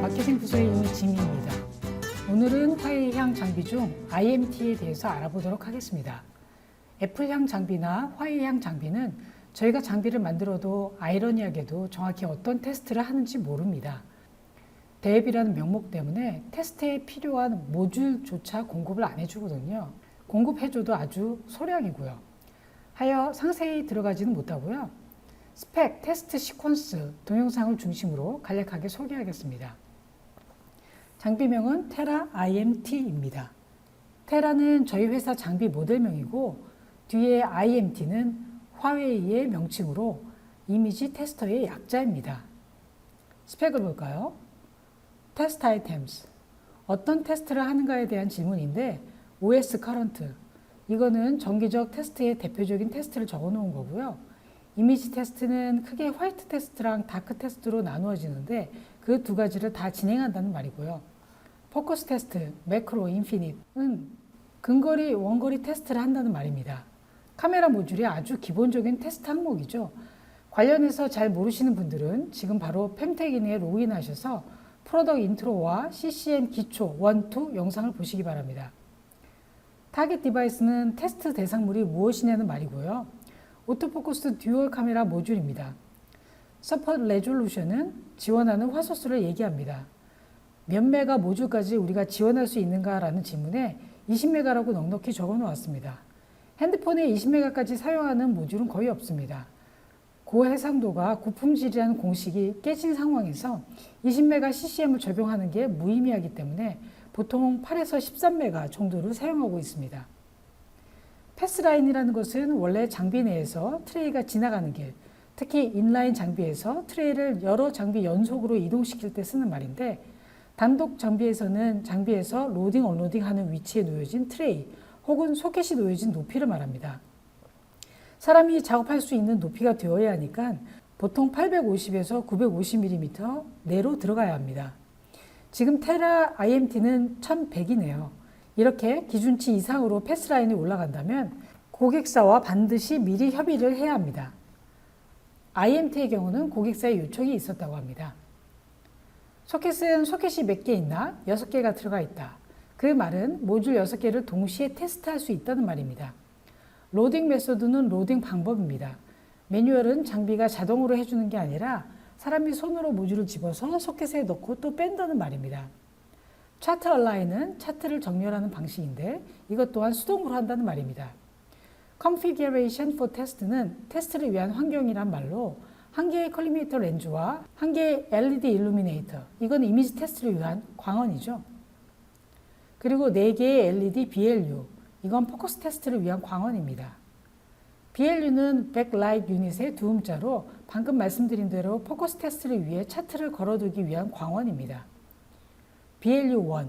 마케팅 부서의 이지미입니다. 오늘은 화웨이향 장비 중 IMT에 대해서 알아보도록 하겠습니다. 애플향 장비나 화웨이향 장비는 저희가 장비를 만들어도 아이러니하게도 정확히 어떤 테스트를 하는지 모릅니다. 대앱이라는 명목 때문에 테스트에 필요한 모듈조차 공급을 안 해주거든요. 공급해줘도 아주 소량이고요. 하여 상세히 들어가지는 못하고요. 스펙, 테스트 시퀀스, 동영상을 중심으로 간략하게 소개하겠습니다. 장비명은 테라 IMT입니다. 테라는 저희 회사 장비 모델명이고 뒤에 IMT는 화웨이의 명칭으로 이미지 테스터의 약자입니다. 스펙을 볼까요? 테스트 아이템스, 어떤 테스트를 하는가에 대한 질문인데 OS 커런트, 이거는 정기적 테스트의 대표적인 테스트를 적어 놓은 거고요. 이미지 테스트는 크게 화이트 테스트랑 다크 테스트로 나누어지는데 그 두 가지를 다 진행한다는 말이고요. 포커스 테스트, 매크로, 인피닛은 근거리, 원거리 테스트를 한다는 말입니다. 카메라 모듈이 아주 기본적인 테스트 항목이죠. 관련해서 잘 모르시는 분들은 지금 바로 펨택인에 로그인하셔서 프로덕트 인트로와 CCM 기초 1, 2 영상을 보시기 바랍니다. 타겟 디바이스는 테스트 대상물이 무엇이냐는 말이고요. 오토포커스 듀얼 카메라 모듈입니다. 서포트 레졸루션은 지원하는 화소수를 얘기합니다. 몇 메가 모듈까지 우리가 지원할 수 있는가라는 질문에 20메가라고 넉넉히 적어 놓았습니다. 핸드폰에 20메가까지 사용하는 모듈은 거의 없습니다. 고해상도가 고품질이라는 공식이 깨진 상황에서 20메가 CCM을 적용하는 게 무의미하기 때문에 보통 8에서 13메가 정도를 사용하고 있습니다. 패스라인이라는 것은 원래 장비 내에서 트레이가 지나가는 길, 특히 인라인 장비에서 트레이를 여러 장비 연속으로 이동시킬 때 쓰는 말인데 단독 장비에서는 장비에서 로딩, 언로딩 하는 위치에 놓여진 트레이 혹은 소켓이 놓여진 높이를 말합니다. 사람이 작업할 수 있는 높이가 되어야 하니까 보통 850에서 950mm 내로 들어가야 합니다. 지금 테라 IMT는 1100이네요. 이렇게 기준치 이상으로 패스라인이 올라간다면 고객사와 반드시 미리 협의를 해야 합니다. IMT의 경우는 고객사의 요청이 있었다고 합니다. 소켓은 소켓이 몇 개 있나? 6개가 들어가 있다. 그 말은 모듈 6개를 동시에 테스트할 수 있다는 말입니다. 로딩 메소드는 로딩 방법입니다. 매뉴얼은 장비가 자동으로 해주는 게 아니라 사람이 손으로 모듈을 집어서 소켓에 넣고 또 뺀다는 말입니다. 차트 얼라인은 차트를 정렬하는 방식인데 이것 또한 수동으로 한다는 말입니다. Configuration for Test는 테스트를 위한 환경이란 말로 한 개의 컬리미터 렌즈와 한 개의 LED 일루미네이터, 이건 이미지 테스트를 위한 광원이죠. 그리고 4개의 LED BLU, 이건 포커스 테스트를 위한 광원입니다. BLU는 백라이트 유닛의 두 음자로 방금 말씀드린 대로 포커스 테스트를 위해 차트를 걸어두기 위한 광원입니다. BLU1,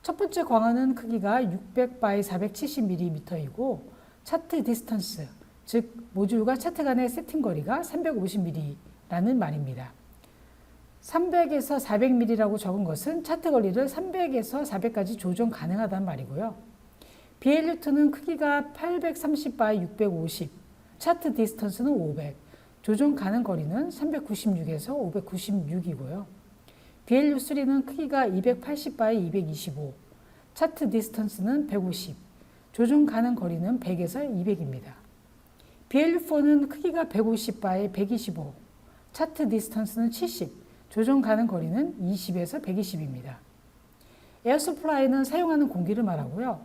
첫 번째 광원은 크기가 600 by 470mm이고 차트 디스턴스, 즉 모듈과 차트 간의 세팅 거리가 350mm라는 말입니다. 300에서 400mm라고 적은 것은 차트 거리를 300에서 400까지 조정 가능하다는 말이고요. BLU2는 크기가 830 by 650, 차트 디스턴스는 500, 조정 가능 거리는 396에서 596이고요. BLU3는 크기가 280 by 225, 차트 디스턴스는 150, 조정 가능 거리는 100에서 200입니다. BLU4는 크기가 150 by 125, 차트 디스턴스는 70, 조정 가능 거리는 20에서 120입니다. 에어서플라이는 사용하는 공기를 말하고요.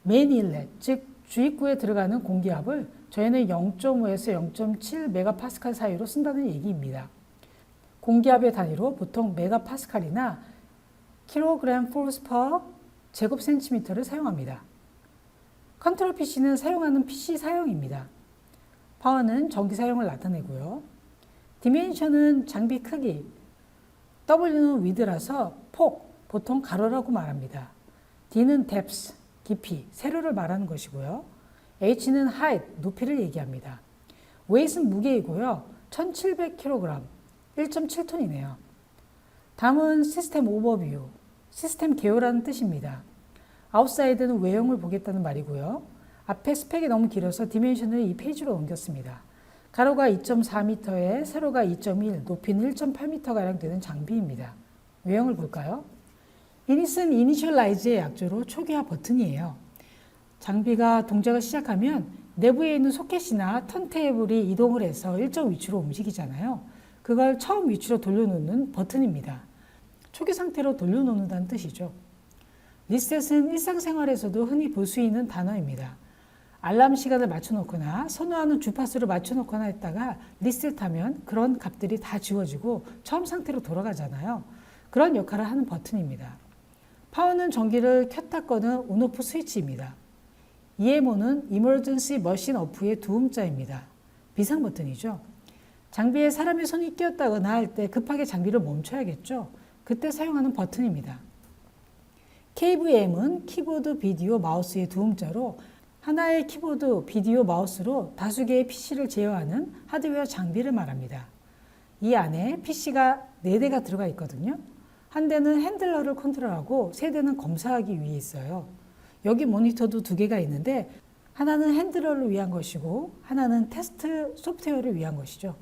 메인 인렛, 즉 주입구에 들어가는 공기압을 저희는 0.5에서 0.7 메가파스칼 사이로 쓴다는 얘기입니다. 공기압의 단위로 보통 메가파스칼이나 킬로그램 포스 퍼 제곱센티미터를 사용합니다. 컨트롤 PC는 사용하는 PC 사용입니다. 파워는 전기 사용을 나타내고요. 디멘션은 장비 크기, W는 위드라서 폭, 보통 가로라고 말합니다. D는 depth, 깊이, 세로를 말하는 것이고요. H는 height, 높이를 얘기합니다. weight은 무게이고요. 1700kg, 1.7톤이네요. 다음은 시스템 오버뷰, 시스템 개요라는 뜻입니다. 아웃사이드는 외형을 보겠다는 말이고요. 앞에 스펙이 너무 길어서 디멘션을 이 페이지로 옮겼습니다. 가로가 2.4m에 세로가 2.1, 높이는 1.8m가량 되는 장비입니다. 외형을 볼까요? 이닛은 이니셜라이즈의 약조로 초기화 버튼이에요. 장비가 동작을 시작하면 내부에 있는 소켓이나 턴테이블이 이동을 해서 일정 위치로 움직이잖아요. 그걸 처음 위치로 돌려놓는 버튼입니다. 초기 상태로 돌려놓는다는 뜻이죠. 리셋은 일상생활에서도 흔히 볼 수 있는 단어입니다. 알람 시간을 맞춰놓거나 선호하는 주파수를 맞춰놓거나 했다가 리셋하면 그런 값들이 다 지워지고 처음 상태로 돌아가잖아요. 그런 역할을 하는 버튼입니다. 파워는 전기를 켰다 꺼는 온오프 스위치입니다. EMO는 Emergency Machine Off의 도움자입니다. 비상 버튼이죠. 장비에 사람의 손이 끼었다거나 할 때 급하게 장비를 멈춰야겠죠. 그때 사용하는 버튼입니다. KVM은 키보드, 비디오, 마우스의 도움자로 하나의 키보드, 비디오, 마우스로 다수 개의 PC를 제어하는 하드웨어 장비를 말합니다. 이 안에 PC가 4대가 들어가 있거든요. 한 대는 핸들러를 컨트롤하고 세 대는 검사하기 위해 있어요. 여기 모니터도 2개가 있는데 하나는 핸들러를 위한 것이고 하나는 테스트 소프트웨어를 위한 것이죠.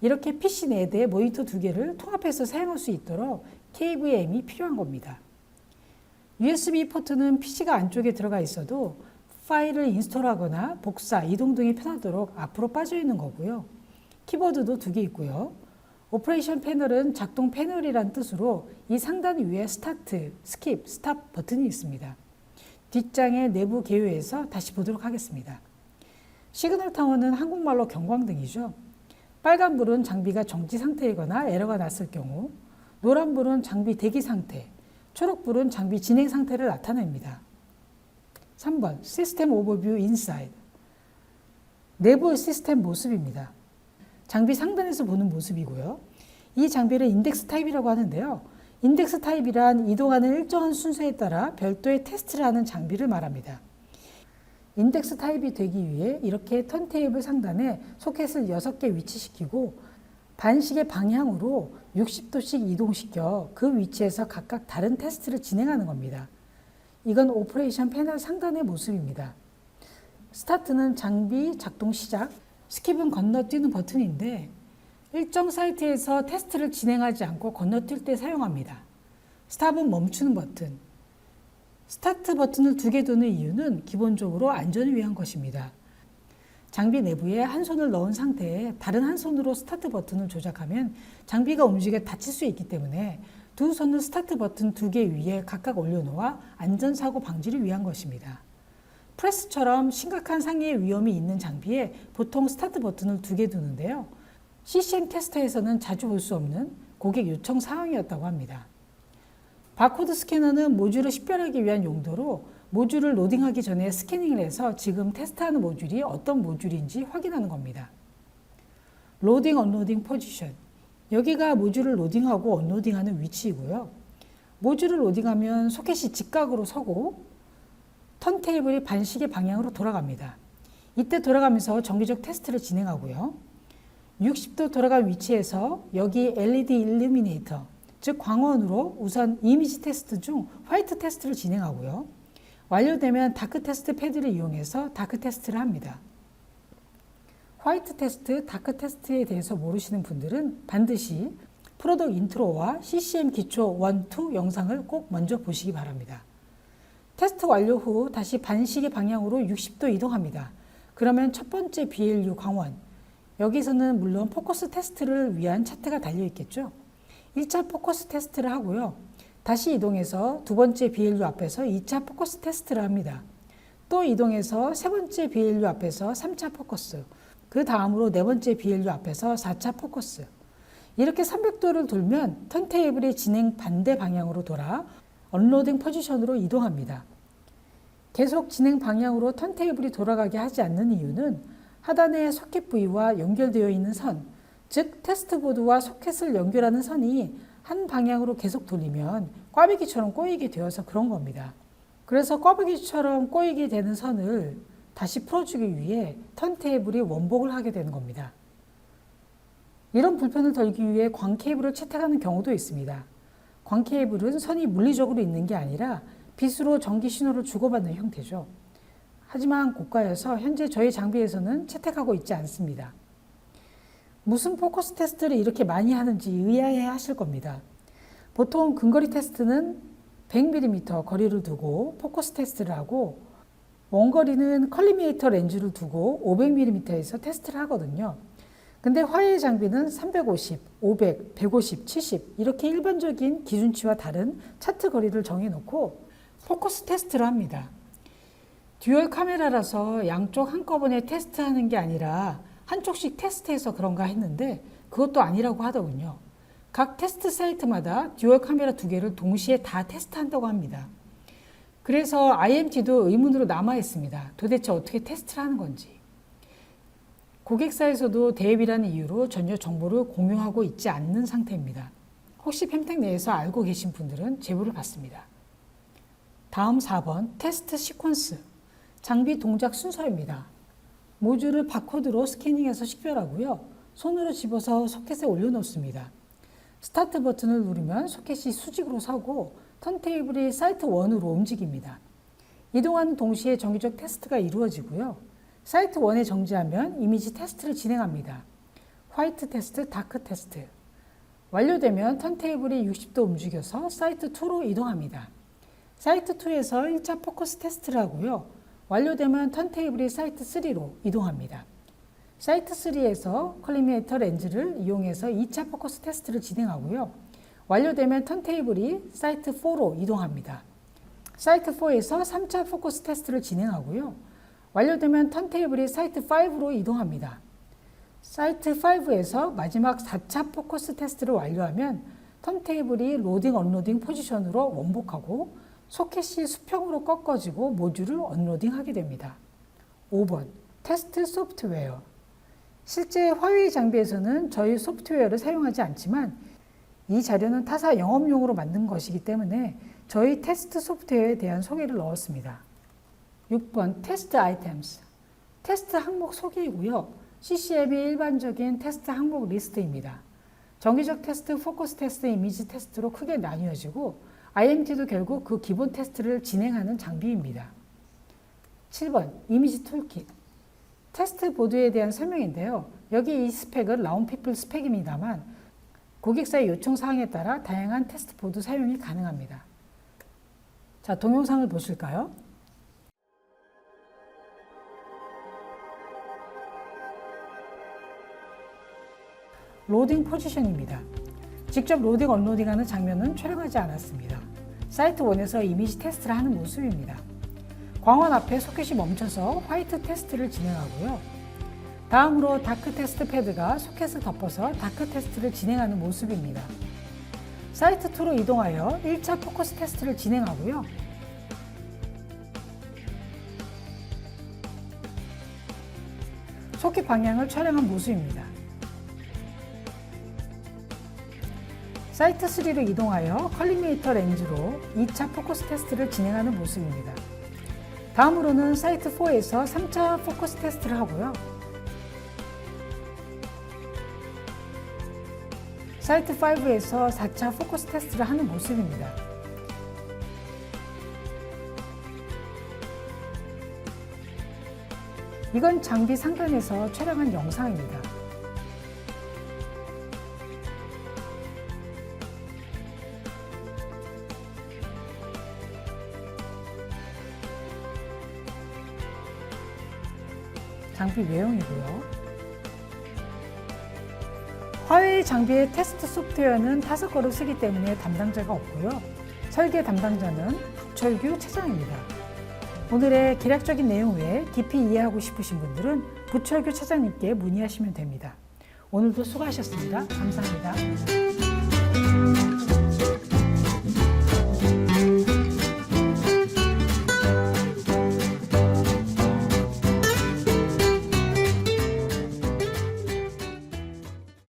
이렇게 PC 4대, 모니터 2개를 통합해서 사용할 수 있도록 KVM이 필요한 겁니다. USB 포트는 PC가 안쪽에 들어가 있어도 파일을 인스톨하거나 복사, 이동 등이 편하도록 앞으로 빠져 있는 거고요. 키보드도 2개 있고요. 오퍼레이션 패널은 작동 패널이란 뜻으로 이 상단 위에 스타트, 스킵, 스탑 버튼이 있습니다. 뒷장의 내부 개요에서 다시 보도록 하겠습니다. 시그널 타워는 한국말로 경광등이죠. 빨간불은 장비가 정지 상태이거나 에러가 났을 경우, 노란불은 장비 대기 상태, 초록불은 장비 진행 상태를 나타냅니다. 3번 시스템 오버뷰 인사이드. 내부 시스템 모습입니다. 장비 상단에서 보는 모습이고요. 이 장비를 인덱스 타입이라고 하는데요. 인덱스 타입이란 이동하는 일정한 순서에 따라 별도의 테스트를 하는 장비를 말합니다. 인덱스 타입이 되기 위해 이렇게 턴테이블 상단에 소켓을 6개 위치시키고 반시계 방향으로 60도씩 이동시켜 그 위치에서 각각 다른 테스트를 진행하는 겁니다. 이건 오퍼레이션 패널 상단의 모습입니다. 스타트는 장비 작동 시작, 스킵은 건너뛰는 버튼인데 일정 사이트에서 테스트를 진행하지 않고 건너뛸 때 사용합니다. 스탑은 멈추는 버튼. 스타트 버튼을 2개 두는 이유는 기본적으로 안전을 위한 것입니다. 장비 내부에 한 손을 넣은 상태에 다른 한 손으로 스타트 버튼을 조작하면 장비가 움직여 다칠 수 있기 때문에 두 손을 스타트 버튼 2개 위에 각각 올려놓아 안전사고 방지를 위한 것입니다. 프레스처럼 심각한 상해의 위험이 있는 장비에 보통 스타트 버튼을 2개 두는데요. CCM 테스터에서는 자주 볼 수 없는 고객 요청 사항이었다고 합니다. 바코드 스캐너는 모듈을 식별하기 위한 용도로 모듈을 로딩하기 전에 스캐닝을 해서 지금 테스트하는 모듈이 어떤 모듈인지 확인하는 겁니다. 로딩, 언로딩 포지션. 여기가 모듈을 로딩하고 언로딩하는 위치이고요. 모듈을 로딩하면 소켓이 직각으로 서고 턴테이블이 반시계 방향으로 돌아갑니다. 이때 돌아가면서 정기적 테스트를 진행하고요. 60도 돌아간 위치에서 여기 LED 일루미네이터, 즉 광원으로 우선 이미지 테스트 중 화이트 테스트를 진행하고요. 완료되면 다크 테스트 패드를 이용해서 다크 테스트를 합니다. 화이트 테스트, 다크 테스트에 대해서 모르시는 분들은 반드시 프로덕트 인트로와 CCM 기초 1, 2 영상을 꼭 먼저 보시기 바랍니다. 테스트 완료 후 다시 반시계 방향으로 60도 이동합니다. 그러면 첫 번째 BLU 광원, 여기서는 물론 포커스 테스트를 위한 차트가 달려 있겠죠. 1차 포커스 테스트를 하고요. 다시 이동해서 두 번째 BLU 앞에서 2차 포커스 테스트를 합니다. 또 이동해서 세 번째 BLU 앞에서 3차 포커스, 그 다음으로 네 번째 BLU 앞에서 4차 포커스. 이렇게 300도를 돌면 턴테이블이 진행 반대 방향으로 돌아 언로딩 포지션으로 이동합니다. 계속 진행 방향으로 턴테이블이 돌아가게 하지 않는 이유는 하단의 소켓 부위와 연결되어 있는 선, 즉 테스트보드와 소켓을 연결하는 선이 한 방향으로 계속 돌리면 꽈배기처럼 꼬이게 되어서 그런 겁니다. 그래서 꽈배기처럼 꼬이게 되는 선을 다시 풀어주기 위해 턴테이블이 원복을 하게 되는 겁니다. 이런 불편을 덜기 위해 광 케이블을 채택하는 경우도 있습니다. 광 케이블은 선이 물리적으로 있는 게 아니라 빛으로 전기 신호를 주고받는 형태죠. 하지만 고가여서 현재 저희 장비에서는 채택하고 있지 않습니다. 무슨 포커스 테스트를 이렇게 많이 하는지 의아해 하실 겁니다. 보통 근거리 테스트는 100mm 거리를 두고 포커스 테스트를 하고, 원거리는 컬리미네이터 렌즈를 두고 500mm에서 테스트를 하거든요. 근데 화웨이 장비는 350, 500, 150, 70 이렇게 일반적인 기준치와 다른 차트 거리를 정해놓고 포커스 테스트를 합니다. 듀얼 카메라라서 양쪽 한꺼번에 테스트하는 게 아니라 한쪽씩 테스트해서 그런가 했는데 그것도 아니라고 하더군요. 각 테스트 사이트마다 듀얼 카메라 2개를 동시에 다 테스트한다고 합니다. 그래서 IMT도 의문으로 남아 있습니다. 도대체 어떻게 테스트를 하는 건지. 고객사에서도 대입이라는 이유로 전혀 정보를 공유하고 있지 않는 상태입니다. 혹시 펜텍 내에서 알고 계신 분들은 제보를 받습니다. 다음 4번 테스트 시퀀스, 장비 동작 순서입니다. 모듈을 바코드로 스캐닝해서 식별하고요. 손으로 집어서 소켓에 올려놓습니다. 스타트 버튼을 누르면 소켓이 수직으로 서고 턴테이블이 사이트 1으로 움직입니다. 이동하는 동시에 정기적 테스트가 이루어지고요. 사이트 1에 정지하면 이미지 테스트를 진행합니다. 화이트 테스트, 다크 테스트. 완료되면 턴테이블이 60도 움직여서 사이트 2로 이동합니다. 사이트 2에서 1차 포커스 테스트를 하고요. 완료되면 턴테이블이 사이트 3로 이동합니다. 사이트 3에서 컬리미네이터 렌즈를 이용해서 2차 포커스 테스트를 진행하고요. 완료되면 턴테이블이 사이트 4로 이동합니다. 사이트 4에서 3차 포커스 테스트를 진행하고요. 완료되면 턴테이블이 사이트 5로 이동합니다. 사이트 5에서 마지막 4차 포커스 테스트를 완료하면 턴테이블이 로딩 언로딩 포지션으로 원복하고 소켓이 수평으로 꺾어지고 모듈을 언로딩하게 됩니다. 5번 테스트 소프트웨어. 실제 화웨이 장비에서는 저희 소프트웨어를 사용하지 않지만 이 자료는 타사 영업용으로 만든 것이기 때문에 저희 테스트 소프트웨어에 대한 소개를 넣었습니다. 6번 테스트 아이템스. 테스트 항목 소개이고요. CCM이 일반적인 테스트 항목 리스트입니다. 정기적 테스트, 포커스 테스트, 이미지 테스트로 크게 나뉘어지고 IMT도 결국 그 기본 테스트를 진행하는 장비입니다. 7번 이미지 툴킷. 테스트 보드에 대한 설명인데요. 여기 이 스펙은 라운피플 스펙입니다만 고객사의 요청 사항에 따라 다양한 테스트 보드 사용이 가능합니다. 자, 동영상을 보실까요? 로딩 포지션입니다. 직접 로딩 언로딩하는 장면은 촬영하지 않았습니다. 사이트 1에서 이미지 테스트를 하는 모습입니다. 광원 앞에 소켓이 멈춰서 화이트 테스트를 진행하고요. 다음으로 다크 테스트 패드가 소켓을 덮어서 다크 테스트를 진행하는 모습입니다. 사이트 2로 이동하여 1차 포커스 테스트를 진행하고요. 소켓 방향을 촬영한 모습입니다. 사이트 3로 이동하여 컬리미네이터 렌즈로 2차 포커스 테스트를 진행하는 모습입니다. 다음으로는 사이트 4에서 3차 포커스 테스트를 하고요. 사이트 5에서 4차 포커스 테스트를 하는 모습입니다. 이건 장비 상단에서 촬영한 영상입니다. 장비 외형이고요. 화웨이 장비의 테스트 소프트웨어는 5거를 쓰기 때문에 담당자가 없고요. 설계 담당자는 부철규 차장입니다. 오늘의 기략적인 내용 외에 깊이 이해하고 싶으신 분들은 부철규 차장님께 문의하시면 됩니다. 오늘도 수고하셨습니다. 감사합니다.